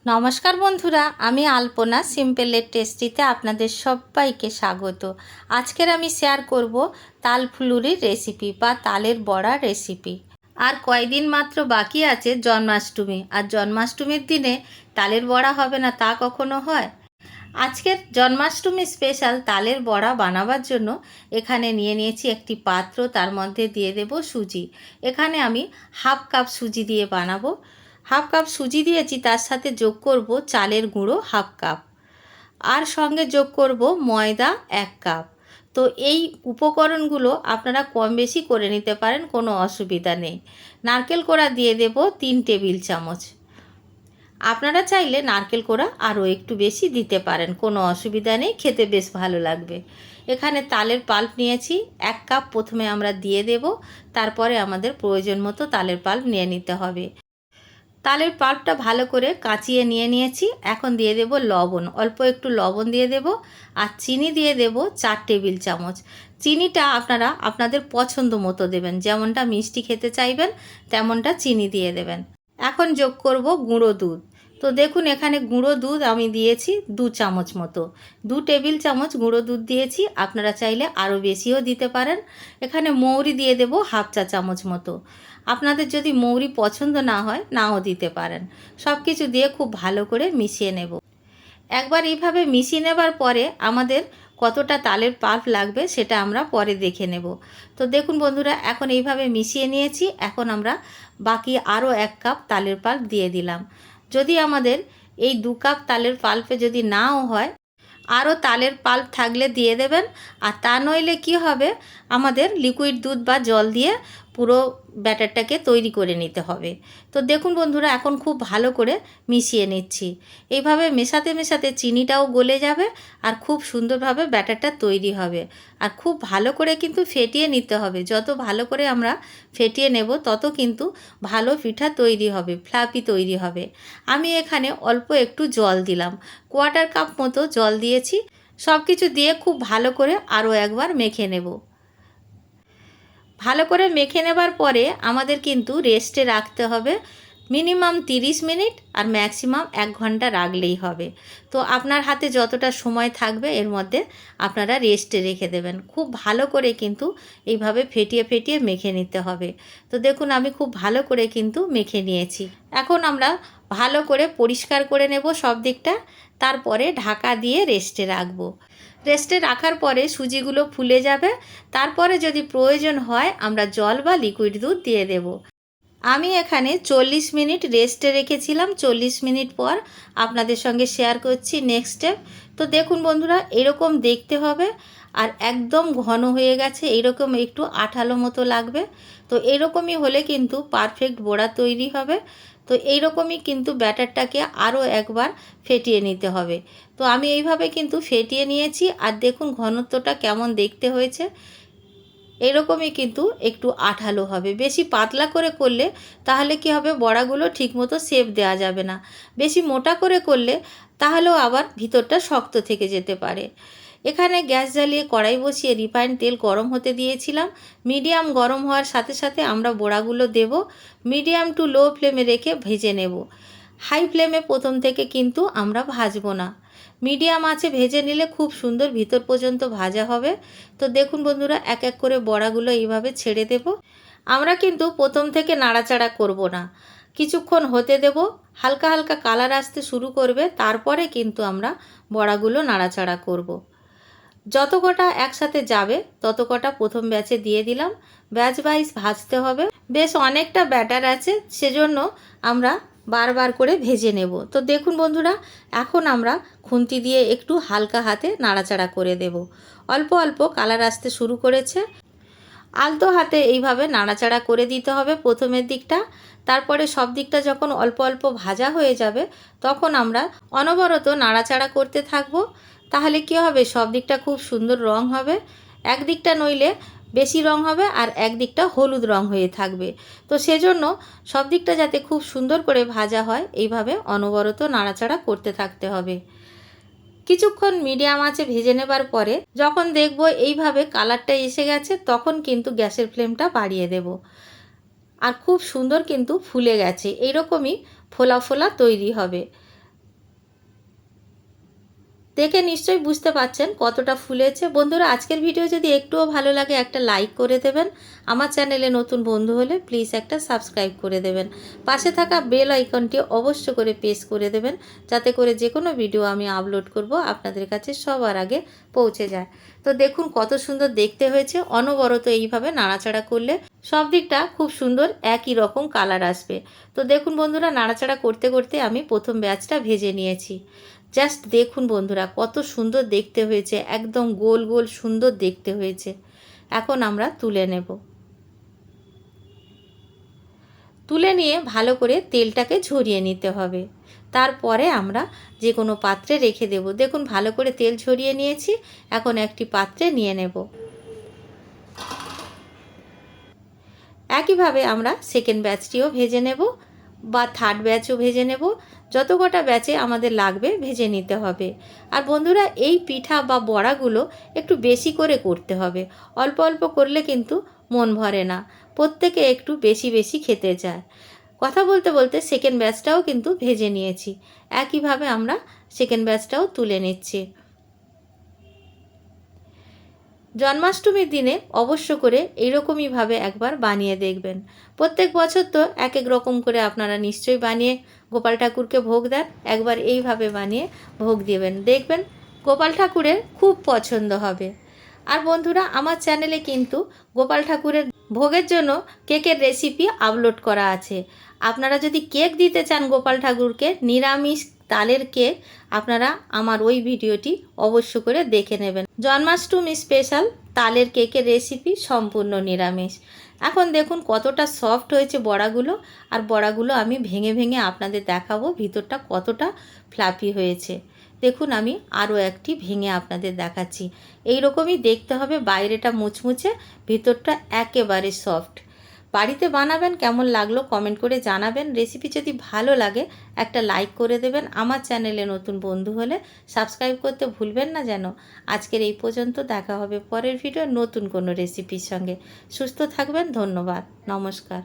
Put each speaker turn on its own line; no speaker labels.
নমস্কার বন্ধুরা, আমি আলপনা সিম্পলের টেস্টিতে আপনাদের সবাইকে স্বাগত। আজকের আমি শেয়ার করব তাল ফুলুরির রেসিপি বা তালের বড়ার রেসিপি। আর কয়দিন মাত্র বাকি আছে জন্মাষ্টমী, আর জন্মাষ্টমীর দিনে তালের বড়া হবে না তা কখনো হয়? আজকের জন্মাষ্টমী স্পেশাল তালের বড়া বানাবার জন্য এখানে নিয়ে নিয়েছি একটি পাত্র, তার মধ্যে দিয়ে দেব সুজি। এখানে আমি হাফ কাপ সুজি দিয়ে বানাবো। হাফ কাপ সুজি দিয়েছি, তার সাথে যোগ করব চালের গুঁড়ো হাফ কাপ, আর সঙ্গে যোগ করব ময়দা 1 কাপ। তো এই উপকরণগুলো আপনারা কম বেশি করে নিতে পারেন, কোনো অসুবিধা নেই। নারকেল কোড়া দিয়ে দেব 3 টেবিল চামচ। আপনারা চাইলে নারকেল কোড়া আরও একটু বেশি দিতে পারেন, কোনো অসুবিধা নেই, খেতে বেশ ভালো লাগবে। এখানে তালের পাল্প নিয়েছি 1 কাপ, প্রথমে আমরা দিয়ে দেব, তারপরে আমাদের প্রয়োজন মতো তালের পাল্প নিয়ে নিতে হবে। তালের পাল্পটা ভালো করে কাঁচিয়ে নিয়েছি। এখন দিয়ে দেব লবণ, অল্প একটু লবণ দিয়ে দেব, আর চিনি দিয়ে দেব 4 টেবিল চামচ। চিনিটা আপনারা আপনাদের পছন্দ মতো দেবেন, যেমনটা মিষ্টি খেতে চাইবেন তেমনটা চিনি দিয়ে দেবেন। এখন যোগ করব গুঁড়ো দুধ। তো দেখুন, এখানে গুঁড়ো দুধ আমি দিয়েছি 2 চামচ মতো, 2 টেবিল চামচ গুঁড়ো দুধ দিয়েছি। আপনারা চাইলে আরও বেশিও দিতে পারেন। এখানে মৌরি দিয়ে দেব হাফ চা চামচ মতো। আপনাদের যদি মৌরি পছন্দ না হয় নাও দিতে পারেন। সব কিছু দিয়ে খুব ভালো করে মিশিয়ে নেব। একবার এইভাবে মিশিয়ে নেবার পরে আমাদের কতটা তালের পাল্প লাগবে সেটা আমরা পরে দেখে নেব। তো দেখুন বন্ধুরা, এখন এইভাবে মিশিয়ে নিয়েছি। এখন আমরা বাকি আরও 1 কাপ তালের পাল্প দিয়ে দিলাম। যদি আমাদের এই 2 কাপ তালের পাল্পে যদি নাও হয়, আরও তালের পাল্প থাকলে দিয়ে দেবেন। আর তা নইলে কি হবে, আমাদের লিকুইড দুধ বা জল দিয়ে পুরো ব্যাটারটাকে তৈরি করে নিতে হবে। তো দেখুন বন্ধুরা, এখন খুব ভালো করে মিশিয়ে নিচ্ছি। এইভাবে মেশাতে মেশাতে চিনিটাও গলে যাবে, আর খুব সুন্দরভাবে ব্যাটারটা তৈরি হবে। আর খুব ভালো করে কিন্তু ফেটিয়ে নিতে হবে। যত ভালো করে আমরা ফেটিয়ে নেব তত কিন্তু ভালো পিঠা তৈরি হবে, ফ্লাফি তৈরি হবে। আমি এখানে অল্প একটু জল দিলাম, 1/4 কাপ মতো জল দিয়েছি। সব কিছু দিয়ে খুব ভালো করে আরও একবার মেখে নেব। ভালো করে মেখে নেবার পরে আমাদের কিন্তু রেস্টে রাখতে হবে মিনিমাম 30 মিনিট, আর ম্যাক্সিমাম 1 ঘন্টা রাখলেই হবে। তো আপনার হাতে যতটা সময় থাকবে এর মধ্যে আপনারা রেস্টে রেখে দেবেন। খুব ভালো করে কিন্তু এইভাবে ফেটিয়ে ফেটিয়ে মেখে নিতে হবে। তো দেখুন, আমি খুব ভালো করে কিন্তু মেখে নিয়েছি। এখন আমরা ভালো করে পরিষ্কার করে নেব সব দিকটা, তারপরে ঢাকা দিয়ে রেস্টে রাখবো। রেস্টে রাখার পরে সুজিগুলো ফুলে যাবে। তারপরে যদি প্রয়োজন হয় আমরা জল বা লিকুইড দুধ দিয়ে দেব। আমি এখানে 40 মিনিট রেস্টে রেখেছিলাম। 40 মিনিট পর আপনাদের সঙ্গে শেয়ার করছি নেক্সট স্টেপ। তো দেখুন বন্ধুরা, এরকম দেখতে হবে, আর একদম ঘন হয়ে গেছে, এরকম একটু আঠালো মতো লাগবে। তো এরকমই হলে কিন্তু পারফেক্ট বড়া তৈরি হবে। তো এইরকমই কিন্তু ব্যাটারটাকে আরও একবার ফেটিয়ে নিতে হবে। তো আমি এইভাবে কিন্তু ফেটিয়ে নিয়েছি, আর দেখুন ঘনত্বটা কেমন দেখতে হয়েছে। এরকমই কিন্তু একটু আঠালো হবে। বেশি পাতলা করে করলে তাহলে কি হবে, বড়াগুলো ঠিকমতো শেপ দেওয়া যাবে না। বেশি মোটা করে করলে তাহলেও আবার ভিতরটা শক্ত থেকে যেতে পারে। এখানে গ্যাস জ্বালিয়ে কড়াই বসিয়ে রিফাইন্ড তেল গরম হতে দিয়েছিলাম। মিডিয়াম গরম হওয়ার সাথে সাথে আমরা বড়াগুলো দেব। মিডিয়াম টু লো ফ্লেমে রেখে ভেজে নেব। হাই ফ্লেমে প্রথম থেকে কিন্তু আমরা ভাজবো না। মিডিয়াম আঁচে ভেজে নিলে খুব সুন্দর ভিতর পর্যন্ত ভাজা হবে। তো দেখুন বন্ধুরা, এক এক করে বড়াগুলো এইভাবে ছেড়ে দেব। আমরা কিন্তু প্রথম থেকে নাড়াচাড়া করব না, কিছুক্ষণ হতে দেব। হালকা হালকা কালার আসতে শুরু করবে, তারপরে কিন্তু আমরা বড়াগুলো নাড়াচাড়া করব। যত কটা একসাথে যাবে তত কটা প্রথম ব্যাচে দিয়ে দিলাম। ব্যাচ ওয়াইজ ভাজতে হবে। বেশ অনেকটা ব্যাটার আছে, সেজন্য আমরা বারবার করে ভেজে নেব। তো দেখুন বন্ধুরা, এখন আমরা খুন্তি দিয়ে একটু হালকা হাতে নাড়াচাড়া করে দেব। অল্প অল্প কালার আসতে শুরু করেছে। আলতো হাতে এইভাবে নাড়াচাড়া করে দিতে হবে প্রথমের দিকটা। তারপরে সব দিকটা যখন অল্প অল্প ভাজা হয়ে যাবে তখন আমরা অনবরত নাড়াচাড়া করতে থাকবো। তাহলে কি হবে, সব দিকটা খুব সুন্দর রং হবে। এক দিকটা নইলে বেশি রং হবে, আর এক দিকটা হলুদ রং হয়ে থাকবে। তো সেজন্য সব দিকটা যাতে খুব সুন্দর করে ভাজা হয়, এইভাবে অনবরত নাড়াচাড়া করতে থাকতে হবে। কিছুক্ষণ মিডিয়াম আঁচে ভেজে নেবার পরে যখন দেখব এইভাবে কালারটা এসে গেছে, তখন কিন্তু গ্যাসের ফ্লেমটা বাড়িয়ে দেব। আর খুব সুন্দর কিন্তু ফুলে গেছে, এইরকমই ফোলা ফোলা তৈরি হবে। দেখে নিশ্চয়ই বুঝতে পারছেন কতটা ফুলেছে। বন্ধুরা, আজকের ভিডিও যদি একটুও ভালো লাগে একটা লাইক করে দেবেন। আমার চ্যানেলে নতুন বন্ধু হলে প্লিজ একটা সাবস্ক্রাইব করে দেবেন। পাশে থাকা বেল আইকনটি অবশ্য করে প্রেস করে দেবেন, যাতে করে যে কোনো ভিডিও আমি আপলোড করব আপনাদের কাছে সবার আগে পৌঁছে যায়। তো দেখুন কত সুন্দর দেখতে হয়েছে। অনবরত এইভাবে নাড়াচাড়া করলে সব দিকটা খুব সুন্দর একই রকম কালার আসবে। তো দেখুন বন্ধুরা, নাড়াচাড়া করতে করতে আমি প্রথম ব্যাচটা ভেজে নিয়েছি। জাস্ট দেখুন বন্ধুরা কত সুন্দর দেখতে হয়েছে, একদম গোল গোল সুন্দর দেখতে হয়েছে। এখন আমরা তুলে নেব। তুলে নিয়ে ভালো করে তেলটাকে ঝরিয়ে নিতে হবে। তারপরে আমরা যে কোনো পাত্রে রেখে দেব। দেখুন ভালো করে তেল ঝরিয়ে নিয়েছি, এখন একটি পাত্রে নিয়ে নেব। একইভাবে আমরা সেকেন্ড ব্যাচটিও ভেজে নেব বা থার্ড ব্যাচও ভেজে নেব। যত কটা ব্যাচে আমাদের লাগবে ভেজে নিতে হবে। আর বন্ধুরা, এই পিঠা বা বড়াগুলো একটু বেশি করে করতে হবে। অল্প অল্প করলে কিন্তু মন ভরে না, প্রত্যেকে একটু বেশি বেশি খেতে চায়। কথা বলতে বলতে সেকেন্ড ব্যাচটাও কিন্তু ভেজে নিয়েছি। একইভাবে আমরা সেকেন্ড ব্যাচটাও তুলে নিচ্ছি। জন্মাষ্টমীর দিনে অবশ্য করে এইরকমইভাবে একবার বানিয়ে দেখবেন। প্রত্যেক বছর তো এক এক রকম করে আপনারা নিশ্চয়ই বানিয়ে গোপাল ঠাকুরকে ভোগ দেন। একবার এইভাবে বানিয়ে ভোগ দেবেন, দেখবেন গোপাল ঠাকুরের খুব পছন্দ হবে। আর বন্ধুরা, আমার চ্যানেলে কিন্তু গোপাল ঠাকুরের ভোগের জন্য কেকের রেসিপি আপলোড করা আছে। আপনারা যদি কেক দিতে চান গোপাল ঠাকুরকে, নিরামিষ তালের কেক, আপনারা আমার ওই ভিডিওটি অবশ্য করে দেখে নেবেন। জন্মাষ্টমী স্পেশাল তালের কেকের রেসিপি, সম্পূর্ণ নিরামিষ। এখন দেখুন কতটা সফট হয়েছে বড়াগুলো। আর বড়াগুলো আমি ভেঙে ভেঙে আপনাদের দেখাবো ভিতরটা কতটা ফ্লাফি হয়েছে। দেখুন আমি আরও একটি ভেঙে আপনাদের দেখাচ্ছি। এই রকমই দেখতে হবে, বাইরেটা মুচমুচে, ভিতরটা একেবারে সফট। বাড়িতে বানাবেন, কেমন লাগলো কমেন্ট করে জানাবেন। রেসিপি যদি ভালো লাগে একটা লাইক করে দেবেন। আমার চ্যানেলে নতুন বন্ধু হলে সাবস্ক্রাইব করতে ভুলবেন না যেন। আজকের এই পর্যন্ত, দেখা হবে পরের ভিডিও নতুন কোনো রেসিপির সঙ্গে। সুস্থ থাকবেন, ধন্যবাদ, নমস্কার।